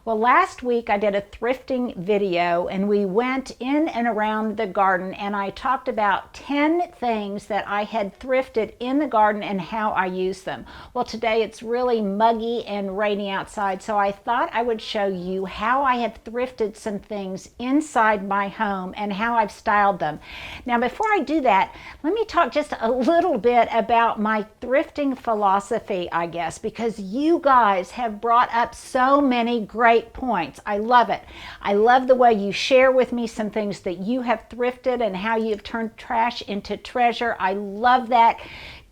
Well, last week I did a thrifting video and we went in and around the garden and I talked about 10 things that I had thrifted in the garden and how I use them. Well, today it's really muggy and rainy outside, so I thought I would show you how I have thrifted some things inside my home and how I've styled them. Now, before I do that, let me talk just a little bit about my thrifting philosophy, I guess, because you guys have brought up so many great points. I love it. I love the way you share with me some things that you have thrifted and how you've turned trash into treasure. I love that.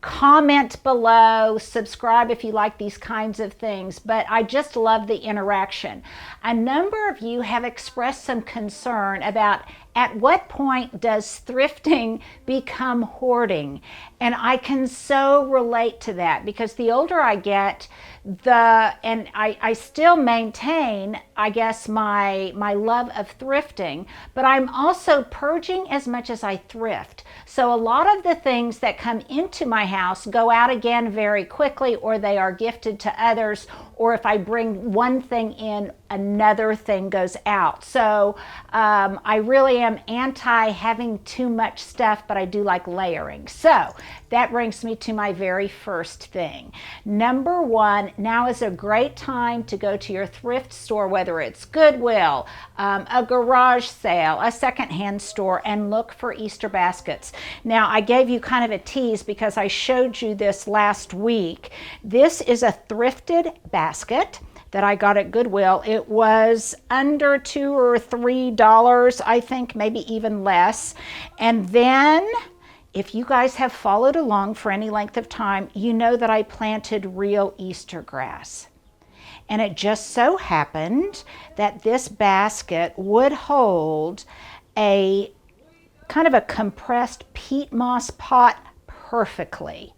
Comment below, subscribe if you like these kinds of things, but I just love the interaction. A number of you have expressed some concern about at what point does thrifting become hoarding? And I can so relate to that because the older I get, I still maintain, I guess, my love of thrifting, but I'm also purging as much as I thrift. So a lot of the things that come into my house go out again very quickly, or they are gifted to others, or if I bring one thing in, another thing goes out. So I really am anti having too much stuff, but I do like layering. So that brings me to my very first thing. Number one, now is a great time to go to your thrift store, whether it's Goodwill, a garage sale, a secondhand store, and look for Easter baskets. Now, I gave you kind of a tease because I showed you this last week. This is a thrifted basket that I got at Goodwill. It was under $2 or $3, I think, maybe even less. And then, if you guys have followed along for any length of time, you know that I planted real Easter grass. And it just so happened that this basket would hold a kind of a compressed peat moss pot perfectly.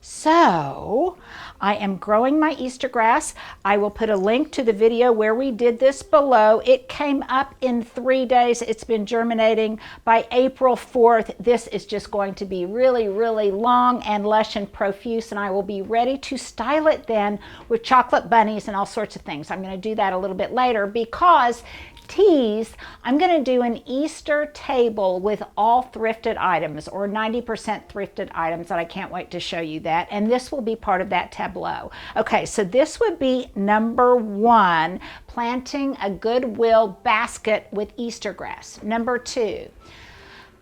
So I am growing my Easter grass. I will put a link to the video where we did this below. It came up in 3 days. It's been germinating. By April 4th, this is just going to be really, really long and lush and profuse, and I will be ready to style it then with chocolate bunnies and all sorts of things. I'm going to do that a little bit later because I'm going to do an Easter table with all thrifted items, or 90% thrifted items, and I can't wait to show you that. And this will be part of that tableau. Okay, so this would be number one, planting a Goodwill basket with Easter grass. Number two,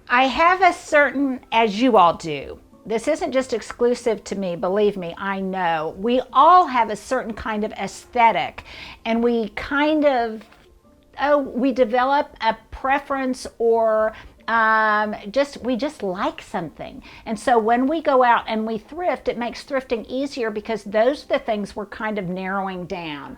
I have a certain, as you all do, this isn't just exclusive to me, believe me, I know. We all have a certain kind of aesthetic, and we kind of we develop a preference, or we just like something. And so when we go out and we thrift, it makes thrifting easier because those are the things we're kind of narrowing down.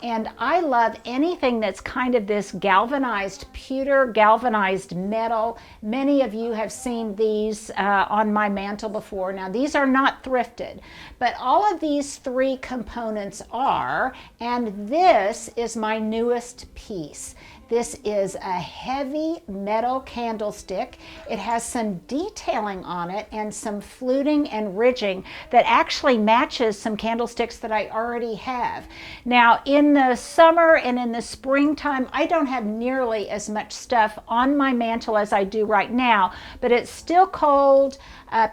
And I love anything that's kind of this galvanized pewter, galvanized metal. Many of you have seen these on my mantle before. Now, these are not thrifted, but all of these three components are, and this is my newest piece. This is a heavy metal candlestick. It has some detailing on it and some fluting and ridging that actually matches some candlesticks that I already have. Now, in the summer and in the springtime, I don't have nearly as much stuff on my mantle as I do right now, but it's still cold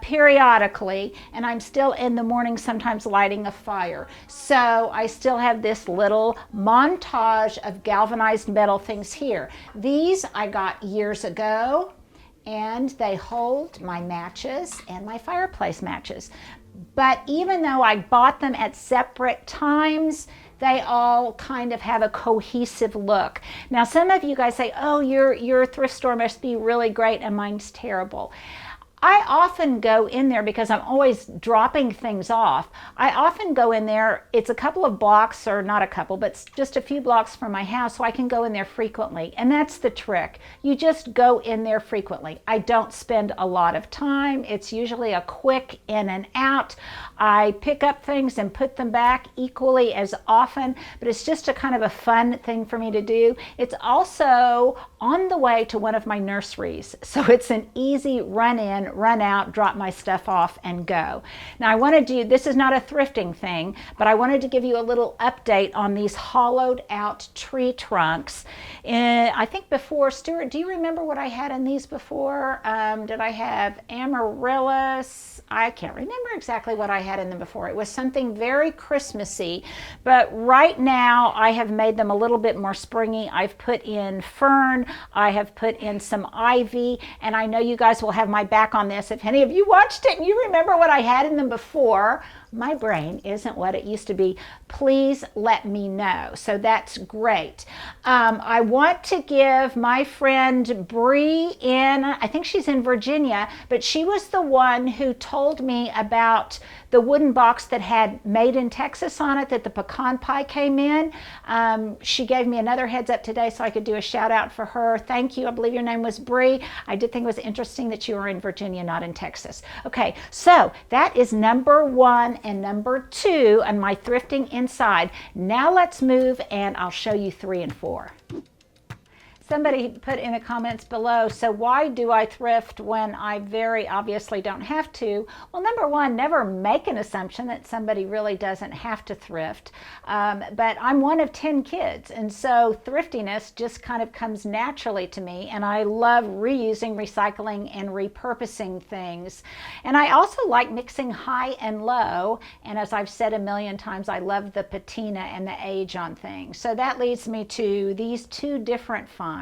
periodically, and I'm still in the morning sometimes lighting a fire. So I still have this little montage of galvanized metal things here. These I got years ago, and they hold my matches and my fireplace matches. But even though I bought them at separate times, they all kind of have a cohesive look. Now, some of you guys say, oh, your thrift store must be really great and mine's terrible. I often go in there because I'm always dropping things off. I often go in there, it's a couple of blocks, or not a couple, but just a few blocks from my house, so I can go in there frequently. And that's the trick. You just go in there frequently. I don't spend a lot of time. It's usually a quick in and out. I pick up things and put them back equally as often, but it's just a kind of a fun thing for me to do. It's also on the way to one of my nurseries, so it's an easy run in, run out, drop my stuff off, and go. Now I want to do, this is not a thrifting thing, but I wanted to give you a little update on these hollowed out tree trunks. I think before, Stuart, do you remember what I had in these before? Did I have amaryllis? I can't remember exactly what I had in them before. It was something very Christmassy, but right now I have made them a little bit more springy. I've put in fern, I have put in some ivy, and I know you guys will have my back on this. If any of you watched it and you remember what I had in them before, my brain isn't what it used to be. Please let me know. So that's great. I want to give my friend Bree I think she's in Virginia, but she was the one who told me about the wooden box that had Made in Texas on it, that the pecan pie came in. She gave me another heads up today so I could do a shout out for her. Thank you. I believe your name was Bree. I did think it was interesting that you were in Virginia, not in Texas. Okay, so that is number 1 and number 2 on my thrifting inside. Now let's move and I'll show you 3 and 4. Somebody put in the comments below, so why do I thrift when I very obviously don't have to? Well, number 1, never make an assumption that somebody really doesn't have to thrift. But I'm one of 10 kids, and so thriftiness just kind of comes naturally to me, and I love reusing, recycling, and repurposing things. And I also like mixing high and low, and as I've said a million times, I love the patina and the age on things. So that leads me to these 2 different finds.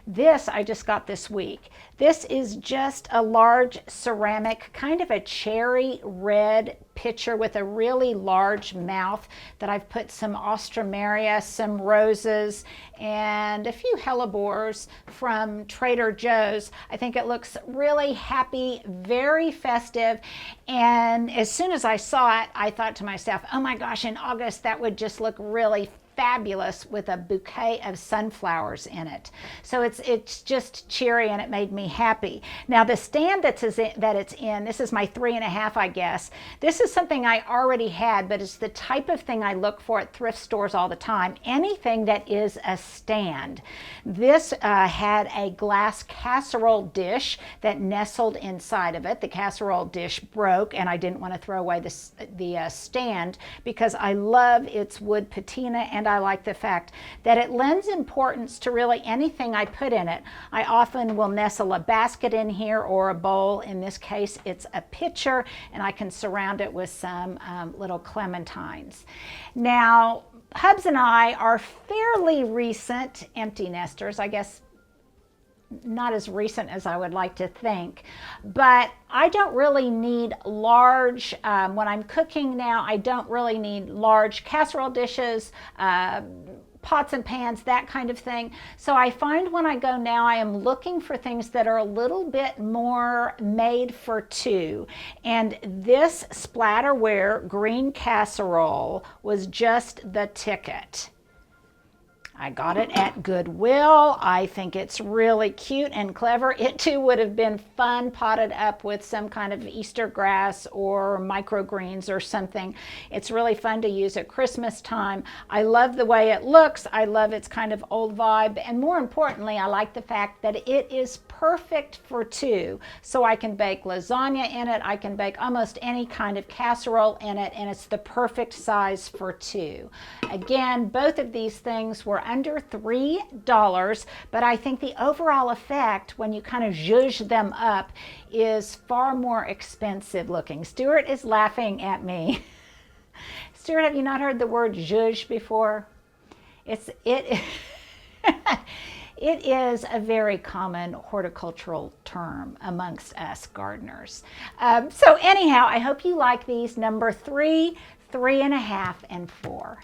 This I just got this week. This is just a large ceramic, kind of a cherry red pitcher with a really large mouth that I've put some Ostromeria, some roses, and a few hellebores from Trader Joe's. I think it looks really happy, very festive, and as soon as I saw it, I thought to myself, oh my gosh, in August that would just look really fabulous with a bouquet of sunflowers in it. So it's just cheery and it made me happy. Now the stand that it's in, this is my 3.5, I guess. This is something I already had, but it's the type of thing I look for at thrift stores all the time. Anything that is a stand. This had a glass casserole dish that nestled inside of it. The casserole dish broke and I didn't want to throw away the stand because I love its wood patina, and I like the fact that it lends importance to really anything I put in it. I often will nestle a basket in here or a bowl. In this case, it's a pitcher, and I can surround it with some little clementines. Now, Hubs and I are fairly recent empty nesters, I guess. Not as recent as I would like to think, but I don't really need large, when I'm cooking now, I don't really need large casserole dishes, pots and pans, that kind of thing. So I find when I go now, I am looking for things that are a little bit more made for 2. And this splatterware green casserole was just the ticket. I got it at Goodwill. I think it's really cute and clever. It too would have been fun potted up with some kind of Easter grass or microgreens or something. It's really fun to use at Christmas time. I love the way it looks. I love its kind of old vibe. And more importantly, I like the fact that it is perfect for 2. So I can bake lasagna in it. I can bake almost any kind of casserole in it, and it's the perfect size for 2. Again, both of these things were under $3, but I think the overall effect when you kind of zhuzh them up is far more expensive looking. Stuart is laughing at me. Stuart, have you not heard the word zhuzh before? It is a very common horticultural term amongst us gardeners. So anyhow, I hope you like these number 3, 3.5, and 4.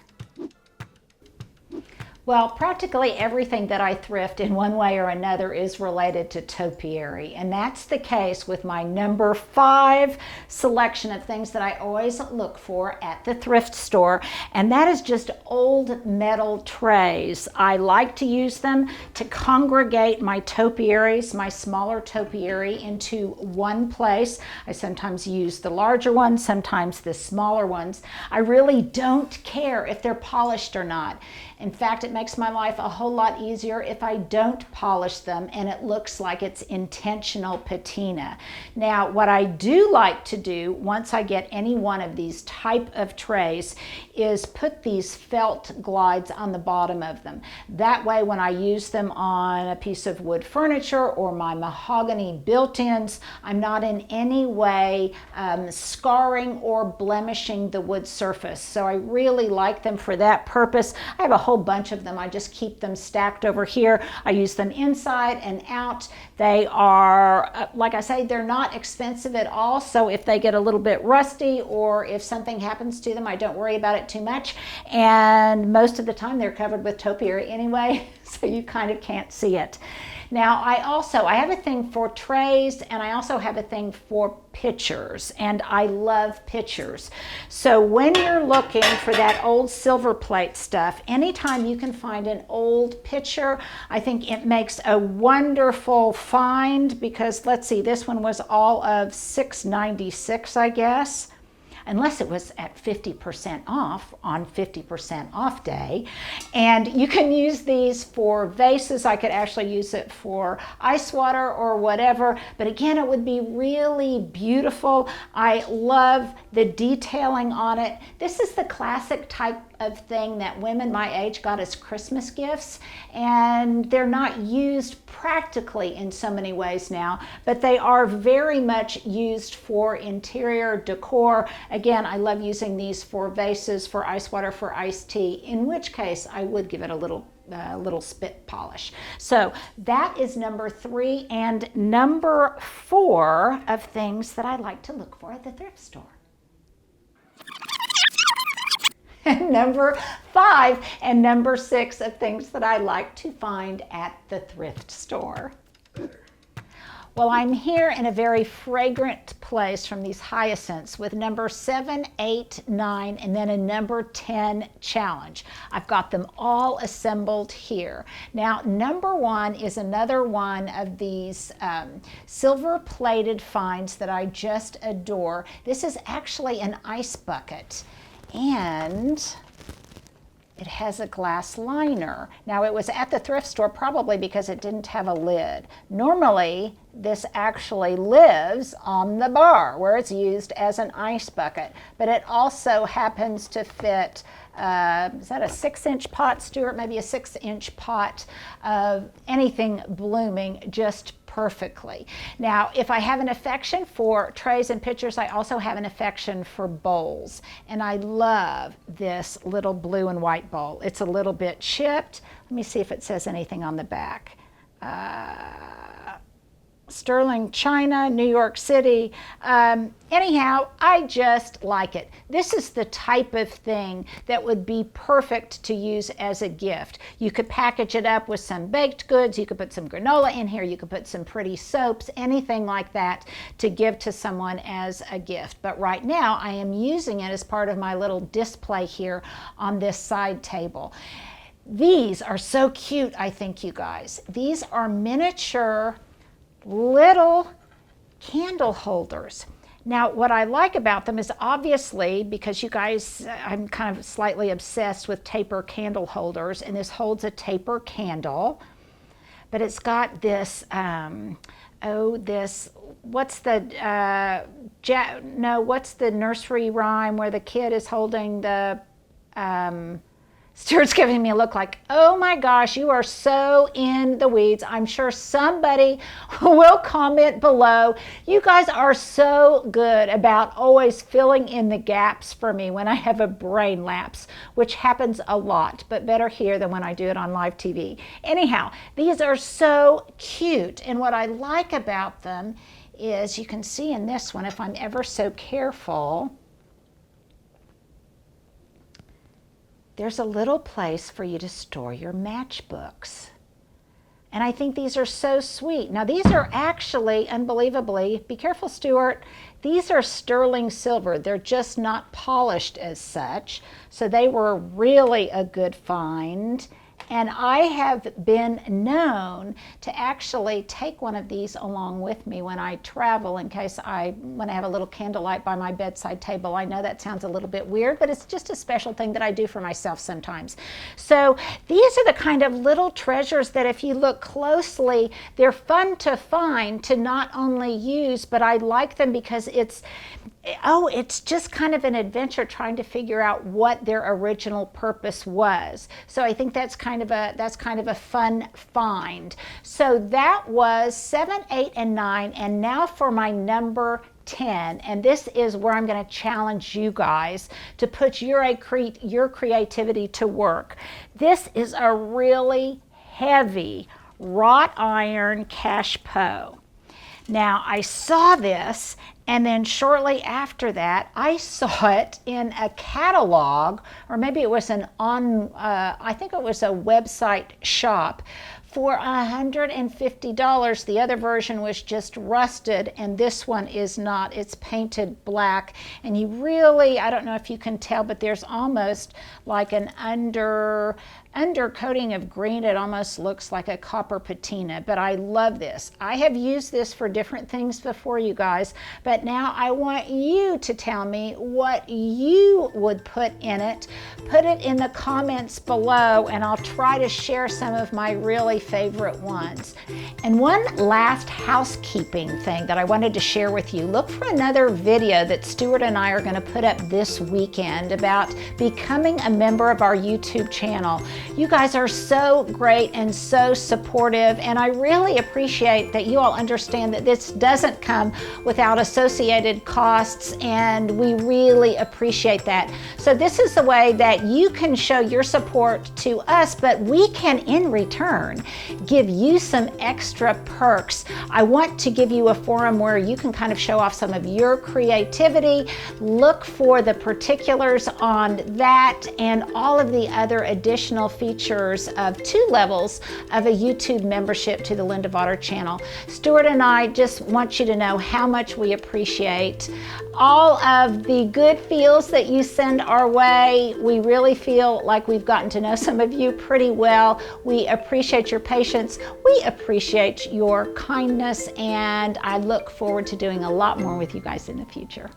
Well, practically everything that I thrift in one way or another is related to topiary, and that's the case with my number 5 selection of things that I always look for at the thrift store, and that is just old metal trays. I like to use them to congregate my topiaries, my smaller topiary, into one place. I sometimes use the larger ones, sometimes the smaller ones. I really don't care if they're polished or not. In fact, it makes my life a whole lot easier if I don't polish them and it looks like it's intentional patina. Now, what I do like to do once I get any one of these type of trays is put these felt glides on the bottom of them. That way, when I use them on a piece of wood furniture or my mahogany built-ins, I'm not in any way scarring or blemishing the wood surface. So I really like them for that purpose. I have a whole bunch of them. I just keep them stacked over here. I use them inside and out. They are, like I say, they're not expensive at all. So if they get a little bit rusty or if something happens to them, I don't worry about it too much. And most of the time they're covered with topiary anyway, so you kind of can't see it. Now, I have a thing for trays, and I also have a thing for pitchers, and I love pitchers. So when you're looking for that old silver plate stuff, anytime you can find an old pitcher, I think it makes a wonderful find, because let's see, this one was all of $6.96, I guess. Unless it was at 50% off on 50% off day. And you can use these for vases. I could actually use it for ice water or whatever, but again, it would be really beautiful. I love the detailing on it. This is the classic type of thing that women my age got as Christmas gifts, and they're not used practically in so many ways now, but they are very much used for interior decor. Again, I love using these for vases, for ice water, for iced tea, in which case I would give it a little spit polish. So that is number 3, and number 4 of things that I like to look for at the thrift store. And number 5 and number 6 of things that I like to find at the thrift store. Well, I'm here in a very fragrant place from these hyacinths with number 7, 8, 9, and then a number 10 challenge. I've got them all assembled here. Now, number 1 is another one of these silver-plated finds that I just adore. This is actually an ice bucket, and it has a glass liner. Now, it was at the thrift store probably because it didn't have a lid. Normally, this actually lives on the bar where it's used as an ice bucket, but it also happens to fit, is that a 6-inch pot, Stuart? Maybe a 6-inch pot of anything blooming just perfectly. Now, if I have an affection for trays and pitchers, I also have an affection for bowls. And I love this little blue and white bowl. It's a little bit chipped. Let me see if it says anything on the back. Sterling China, New York City. Anyhow, I just like it. This is the type of thing that would be perfect to use as a gift. You could package it up with some baked goods, you could put some granola in here, you could put some pretty soaps, anything like that to give to someone as a gift. But right now, I am using it as part of my little display here on this side table. These are so cute, I think, you guys. These are miniature little candle holders. Now, what I like about them is obviously, because you guys, I'm kind of slightly obsessed with taper candle holders, and this holds a taper candle, but it's got this, what's the, what's the nursery rhyme where the kid is holding the, Stuart's giving me a look like, oh my gosh, you are so in the weeds. I'm sure somebody will comment below. You guys are so good about always filling in the gaps for me when I have a brain lapse, which happens a lot, but better here than when I do it on live TV. Anyhow, these are so cute. And what I like about them is you can see in this one, if I'm ever so careful, there's a little place for you to store your matchbooks. And I think these are so sweet. Now, these are actually, unbelievably, be careful, Stuart, these are sterling silver. They're just not polished as such. So they were really a good find. And I have been known to actually take one of these along with me when I travel, in case I want to have a little candlelight by my bedside table. I know that sounds a little bit weird, but it's just a special thing that I do for myself sometimes. So these are the kind of little treasures that if you look closely, they're fun to find, to not only use, but I like them because it's just kind of an adventure trying to figure out what their original purpose was. So I think that's kind of a fun find. So that was 7, 8, and 9, and now for my number 10, and this is where I'm going to challenge you guys to put your creativity to work. This is a really heavy wrought iron cachepot. Now, I saw this, and then shortly after that, I saw it in a catalog, or maybe it was I think it was a website shop, for $150. The other version was just rusted, and this one is not. It's painted black, and you really, I don't know if you can tell, but there's almost like an undercoating of green. It almost looks like a copper patina, but I love this. I have used this for different things before, you guys, but now I want you to tell me what you would put in it. Put it in the comments below, and I'll try to share some of my really favorite ones. And one last housekeeping thing that I wanted to share with you. Look for another video that Stuart and I are going to put up this weekend about becoming a member of our YouTube channel. You guys are so great and so supportive, and I really appreciate that you all understand that this doesn't come without associated costs, and we really appreciate that. So this is the way that you can show your support to us, but we can in return give you some extra perks. I want to give you a forum where you can kind of show off some of your creativity. Look for the particulars on that and all of the other additional features of 2 levels of a YouTube membership to the Linda Vater channel. Stuart and I just want you to know how much we appreciate all of the good feels that you send our way. We really feel like we've gotten to know some of you pretty well. We appreciate your patience. We appreciate your kindness, and I look forward to doing a lot more with you guys in the future.